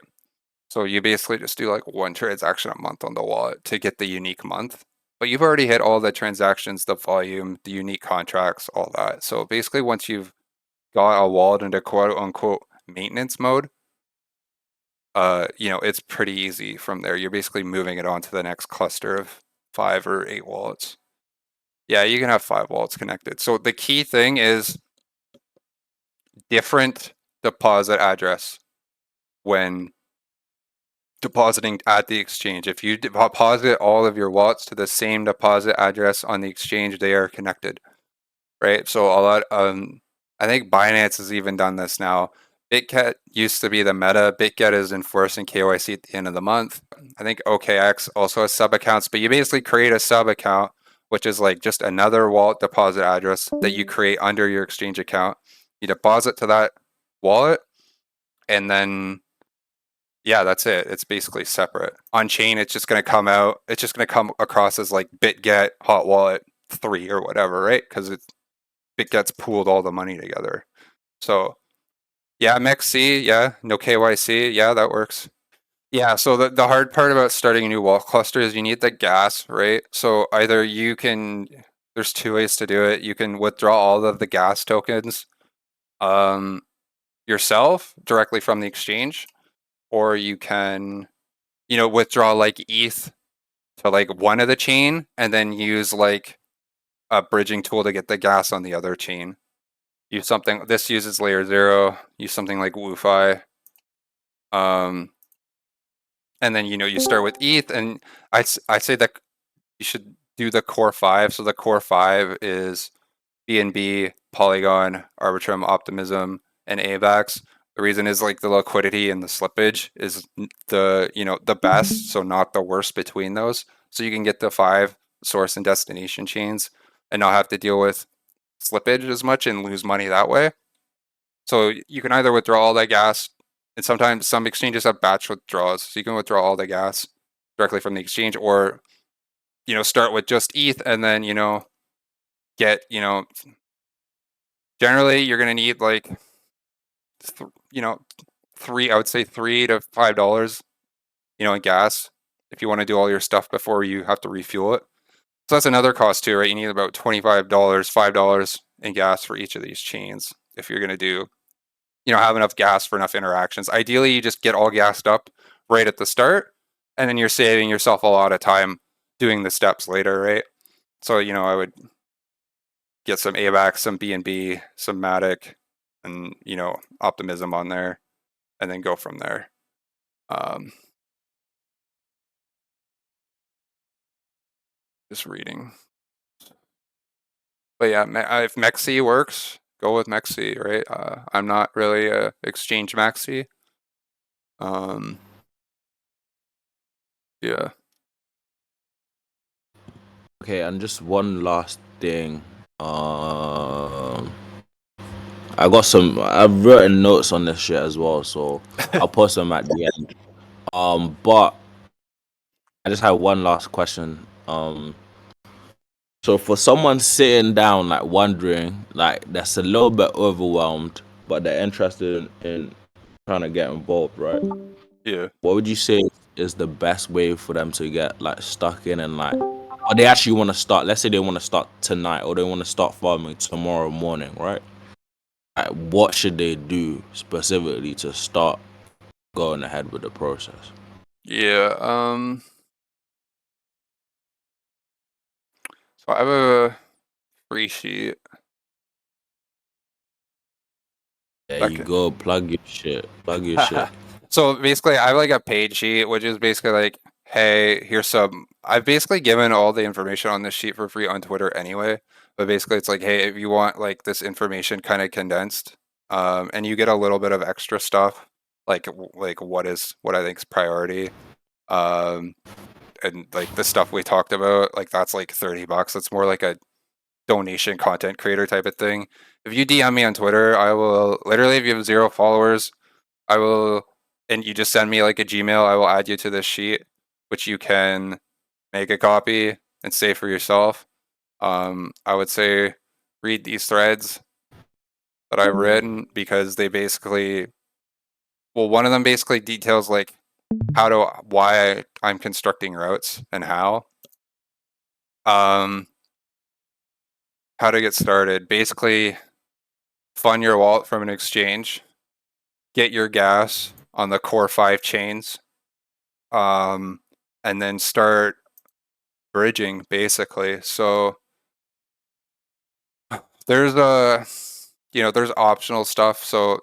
S3: So you basically just do like one transaction a month on the wallet to get the unique month. But you've already hit all the transactions, the volume, the unique contracts, all that. So basically once you've got a wallet into quote unquote maintenance mode, it's pretty easy from there. You're basically moving it on to the next cluster of 5 or 8 wallets. Yeah, you can have 5 wallets connected. So the key thing is different deposit address when depositing at the exchange. If you deposit all of your wallets to the same deposit address on the exchange, they are connected, right? So I think Binance has even done this now. BitGet used to be the meta. BitGet is enforcing KYC at the end of the month. I think OKX also has sub accounts, but you basically create a sub account, which is like just another wallet deposit address that you create under your exchange account. You deposit to that wallet, and then yeah, that's it. It's basically separate. On chain, it's just going to come out. It's just going to come across as like BitGet Hot Wallet 3 or whatever, right? Because BitGet's pooled all the money together. So yeah, MEXC, yeah, no KYC, yeah, that works. Yeah, so the hard part about starting a new wallet cluster is you need the gas, right? So either there's 2 ways to do it. You can withdraw all of the gas tokens yourself directly from the exchange, or you can, withdraw like ETH to like one of the chain and then use like a bridging tool to get the gas on the other chain. This uses layer 0, use something like WooFi. And then, you start with ETH, and I say that you should do the core 5. So the core 5 is BNB, Polygon, Arbitrum, Optimism, and AVAX. The reason is like the liquidity and the slippage is the best, so not the worst between those. So you can get the 5 source and destination chains and not have to deal with slippage as much and lose money that way. So you can either withdraw all that gas, and sometimes some exchanges have batch withdrawals, so you can withdraw all the gas directly from the exchange, or start with just ETH and then get generally you're going to need like I would say $3 to $5 in gas if you want to do all your stuff before you have to refuel it. So that's another cost too, right? You need about $25, $5 in gas for each of these chains if you're going to do have enough gas for enough interactions. Ideally, you just get all gassed up right at the start, and then you're saving yourself a lot of time doing the steps later, right? So, I would get some AVAX, some BNB, some Matic, and, Optimism on there, and then go from there. Just reading. But yeah, if MEXC works, go with MEXC, right? I'm not really a exchange maxi. Yeah.
S1: Okay, and just one last thing. I've written notes on this shit as well, so I'll post them at the end. But I just have one last question. So for someone sitting down, like wondering, like that's a little bit overwhelmed, but they're interested in trying to get involved, right?
S3: Yeah.
S1: What would you say is the best way for them to get like stuck in and like, or they actually want to start? Let's say they want to start tonight, or they want to start farming tomorrow morning, right? Like, what should they do specifically to start going ahead with the process?
S3: Yeah. So I have a free sheet.
S1: There you
S3: Okay.
S1: go. Plug your shit. Plug your shit.
S3: So basically, I have like a paid sheet, which is basically like, hey, here's some. I've basically given all the information on this sheet for free on Twitter anyway. But basically, it's like, hey, if you want like this information kind of condensed, and you get a little bit of extra stuff, like what I think is priority, um, and like the stuff we talked about, like that's like $30. It's more like a donation content creator type of thing. If you DM me on Twitter, I will literally, if you have 0 followers, I will, and you just send me like a Gmail, I will add you to this sheet, which you can make a copy and save for yourself. I would say read these threads that I've written because they basically, well, one of them basically details like why I'm constructing routes and how. How to get started. Basically, fund your wallet from an exchange, get your gas on the core 5 chains, and then start bridging basically. So there's there's optional stuff. So,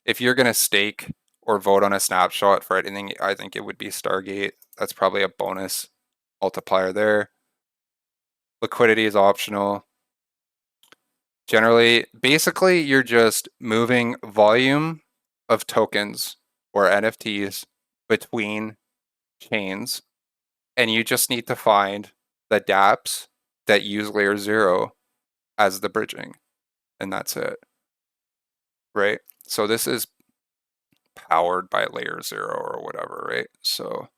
S3: if you're gonna stake or vote on a snapshot for anything, I think it would be Stargate. That's probably a bonus multiplier there. Liquidity is optional. Generally, basically, you're just moving volume of tokens or NFTs between chains, and you just need to find the dApps that use layer 0 as the bridging, and that's it. Right? So this is powered by layer 0 or whatever, right? So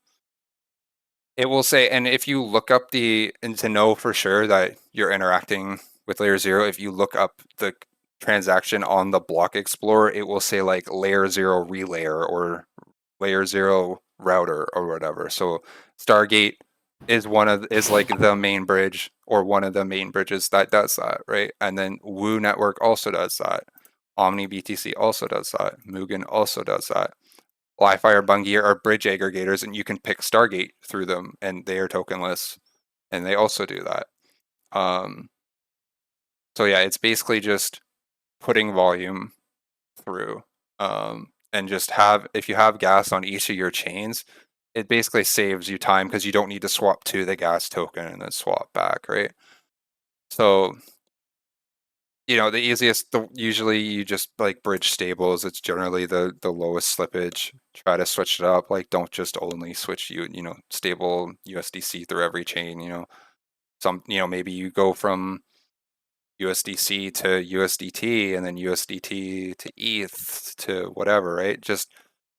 S3: it will say, and if you look up and to know for sure that you're interacting with layer 0, if you look up the transaction on the block explorer, it will say like layer 0 relayer or layer 0 router or whatever. So Stargate is like the main bridge or one of the main bridges that does that, right? And then Woo Network also does that. Omni BTC also does that. Mugen also does that. Li-Fi or Bungie are bridge aggregators, and you can pick Stargate through them, and they are tokenless, and they also do that. So yeah, it's basically just putting volume through, and just if you have gas on each of your chains, it basically saves you time because you don't need to swap to the gas token and then swap back, right? So the easiest, usually you just like bridge stables. It's generally the lowest slippage. Try to switch it up. Like don't just only switch stable USDC through every chain. Maybe you go from USDC to USDT and then USDT to ETH to whatever, right? Just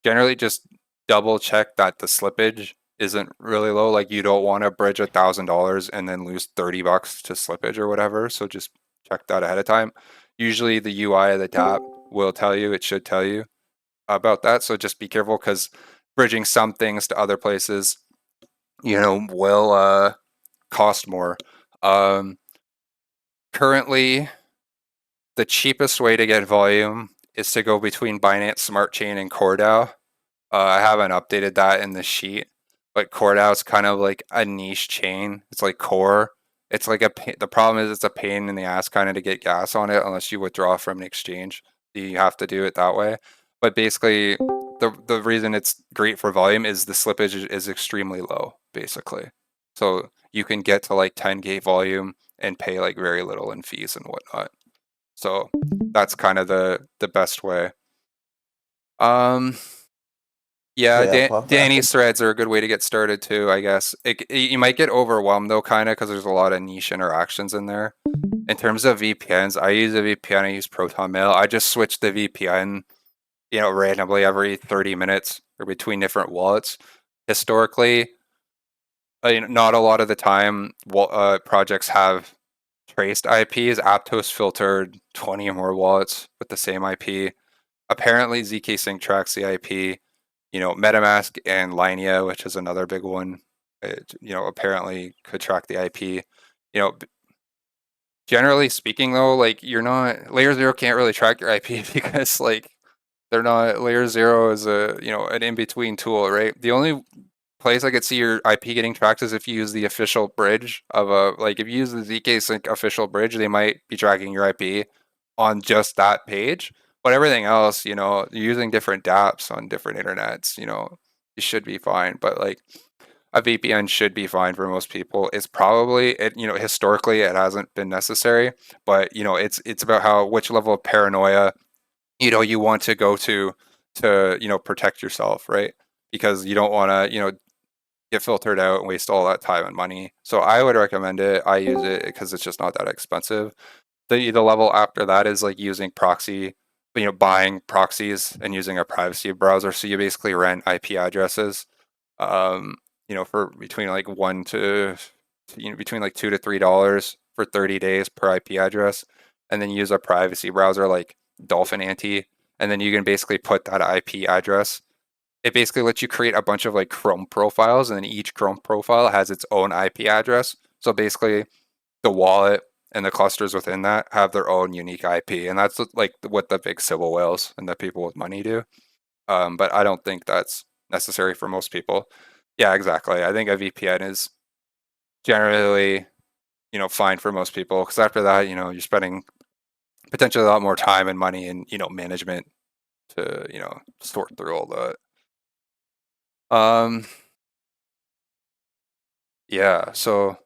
S3: generally just double check that the slippage isn't really low. Like you don't want to bridge $1,000 and then lose $30 to slippage or whatever. So just check that ahead of time. Usually the UI of the dApp will tell you, it should tell you about that. So just be careful because bridging some things to other places, will cost more. Currently, the cheapest way to get volume is to go between Binance Smart Chain and CoreDAO. I haven't updated that in the sheet, but CoreDAO is kind of like a niche chain. It's like Core. It's like the problem is it's a pain in the ass kind of to get gas on it unless you withdraw from an exchange. You have to do it that way. But basically, the reason it's great for volume is the slippage is extremely low, basically. So you can get to like 10K volume and pay like very little in fees and whatnot. So that's kind of the best way. Yeah,
S1: Yeah, perfect. I think
S3: Danny's threads are a good way to get started too, I guess. You might get overwhelmed though, kind of, because there's a lot of niche interactions in there. In terms of VPNs, I use a VPN. I use ProtonMail. I just switch the VPN, randomly every 30 minutes or between different wallets. Historically, not a lot of the time, projects have traced IPs. Aptos filtered 20 or more wallets with the same IP. Apparently, ZK Sync tracks the IP. MetaMask and Linea, which is another big one, apparently could track the IP. Generally speaking, though, like you're not Layer 0 can't really track your IP because they're not Layer 0 is an in between tool, right? The only place I could see your IP getting tracked is if you use the official bridge of if you use the ZK Sync official bridge, they might be tracking your IP on just that page. But everything else, you're using different dApps on different internets, you should be fine. But a VPN should be fine for most people. It's probably historically it hasn't been necessary, but it's about which level of paranoia you want to go to protect yourself, right? Because you don't want to get filtered out and waste all that time and money. So I would recommend it. I use it because it's just not that expensive. The level after that is using proxy, buying proxies and using a privacy browser. So you basically rent IP addresses, for between $2 to $3 for 30 days per IP address, and then use a privacy browser like Dolphin Anti, and then you can basically put that IP address. It basically lets you create a bunch of Chrome profiles, and then each Chrome profile has its own IP address. So basically, the wallet and the clusters within that have their own unique IP, and that's what the big civil whales and the people with money do. But I don't think that's necessary for most people. Yeah, exactly. I think a VPN is generally, fine for most people, because after that, you're spending potentially a lot more time and money and management to sort through all that. Yeah, so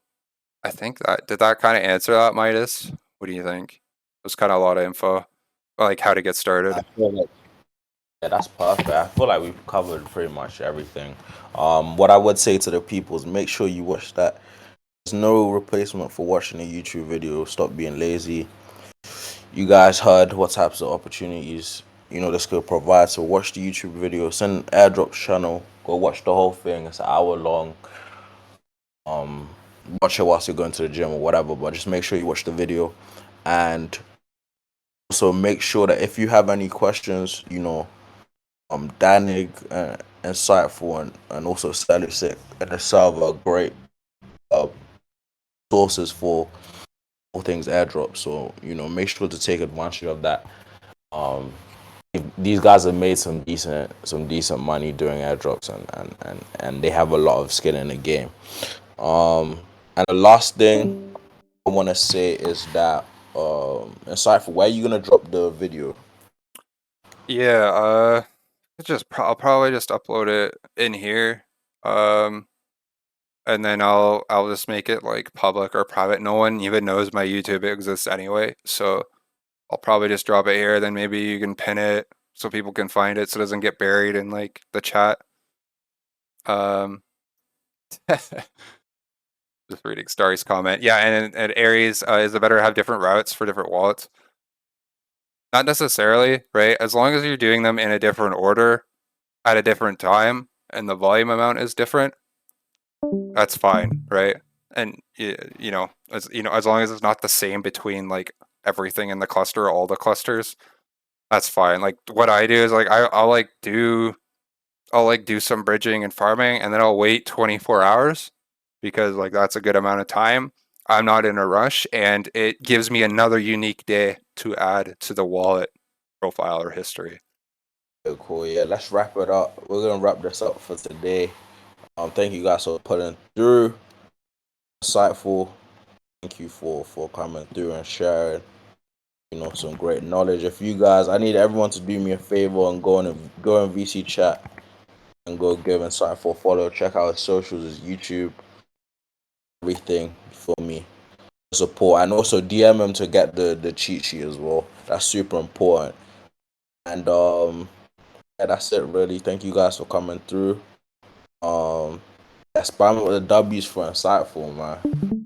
S3: I think did that kind of answer that, Midas? What do you think? It was kind of a lot of info, like how to get started.
S1: I feel like yeah, that's perfect. I feel like we've covered pretty much everything. What I would say to the people is make sure you watch that. There's no replacement for watching a YouTube video. Stop being lazy. You guys heard what types of opportunities this could provide. So watch the YouTube video. Send Airdrop channel. Go watch the whole thing. It's an hour long. Watch it whilst you're going to the gym or whatever. But just make sure you watch the video, and also make sure that if you have any questions, Danig, Insightful, and also Static and the server are great sources for all things airdrop. So make sure to take advantage of that. These guys have made some decent money doing airdrops, and they have a lot of skill in the game. And the last thing I want to say is that Insightful, where are you gonna drop the video?
S3: Yeah, I'll probably just upload it in here. And then I'll just make it public or private. No one even knows my YouTube exists anyway, so I'll probably just drop it here. Then maybe you can pin it so people can find it, so it doesn't get buried in the chat. Just reading Starry's comment. Yeah, and Aries, is it better to have different routes for different wallets? Not necessarily, right? As long as you're doing them in a different order at a different time and the volume amount is different, that's fine, right? And as long as it's not the same between everything in the cluster, all the clusters, that's fine. What I do is I'll do some bridging and farming, and then I'll wait 24 hours because that's a good amount of time. I'm not in a rush, and it gives me another unique day to add to the wallet profile or history.
S1: Okay, cool. Yeah, let's wrap it up. We're gonna wrap this up for today. Thank you guys for putting through. Insightful. Thank you for coming through and sharing some great knowledge. If you guys, I need everyone to do me a favor and go in VC chat and go give Insightful a follow. Check out his socials, his YouTube, everything for me. Support, and also DM him to get the cheat sheet as well. That's super important. And yeah, that's it really. Thank you guys for coming through. Yeah, spam with the W's for insightful, man.